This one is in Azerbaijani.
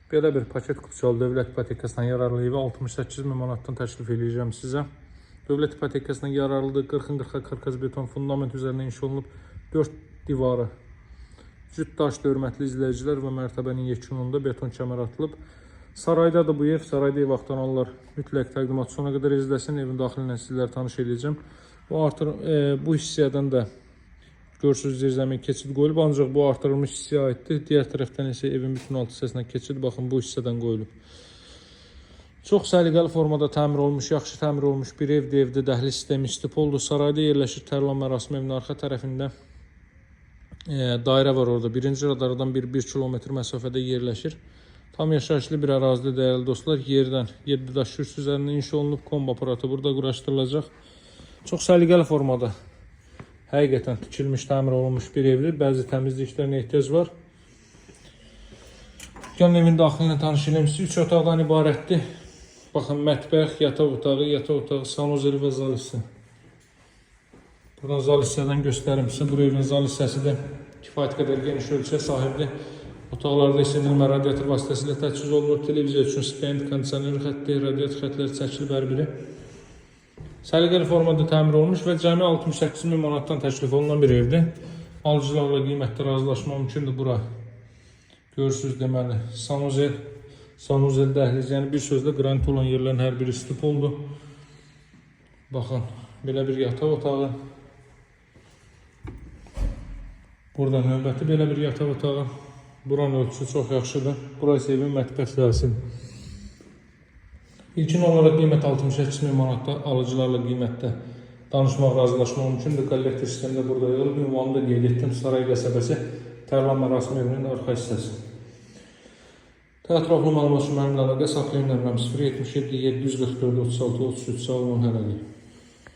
Belə bir paket Qubçalı Dövlət İpotekasından yararlıyıq və 68.000 manatdan təklif edəcəm sizə. Dövlət İpotekasından yararlıdır. 40-40 karkaz beton fundament üzərinə inşa olunub 4 divarı cüt daş hörmətli izləyicilər və mərtəbənin yekununda beton kəmər atılıb. Sarayda da bu ev, sarayda ev axtaranlar mütləq təqdimat sona qədər izləsin. Evin daxilindən sizlərə tanış edəcəm. Bu hissədən də görürsünüz, zirzəmin keçid qoyulub, ancaq bu artırılmış hissəyə aiddir. Digər tərəfdən isə evin bütün alt hissəsinə keçid, baxın, bu hissədən qoyulub. Çox səliqəli formada təmir olmuş, yaxşı təmir olmuş bir evdir. Dəhliz sistemi istipoldur. Sarayda yerləşir. Tərlan mərasim evinin arxa tərəfində dairə var orada. Birinci radardan 1 kilometr məsafədə yerləşir. Tam yaşayışlı bir ərazidə dəyərli dostlar. Yerdən 7 daş kürsü üzərində inşa olunub. Kombi aparatı burada quraşdırılacaq. Çox səliqəli formada həqiqətən tikilmiş, təmir olunmuş bir evdir. Bəzi təmizlik işlərinə ehtiyac var. Dükkanın evin daxilinə tanış edeyim sizi. 3 otaqdan ibarətdir. Baxın, mətbəx, yataq otağı, sanuzeli və zal hissə. Buradan zal hissədən göstərim sizə. Bu evin zal hissəsi də kifayət qədər geniş ölçüyə sahibdir. Otaqlarda isinilmə radiator vasitəsilə təchiz olunur. Televiziya üçün spend, kondisioner xətti, radiator xətləri çəkilib hər biri. Səliqəli formada təmir olmuş və cəmi 68.000 manatdan təklif olunan bir evdir. Alıcılarla qiymətdə razılaşma mümkündür. Bura görürsünüz, deməli, sanuzel dəhliz, yəni bir sözlə qranit olan yerlərin hər biri istipoldur. Baxın, belə bir yataq otağı. Burada növbəti belə bir yataq otağı. Buranın ölçüsü çox yaxşıdır. Burası evin mətbəx sahəsidir. İlkin olaraq qiymət 68.000 manatda, alıcılarla qiymətdə danışmaq, razılaşma mümkündür. Kollektor sistemdə burada yolub, ünvanı da qeyd etdim. Saray qəsəbəsi, Tərlan mərasim evinin arxa hissəsi. Təətraflı məlumat üçün mənimlə əlaqə saxlayın. Nömrəm 077 744 36 33 sağ olun, hələlik.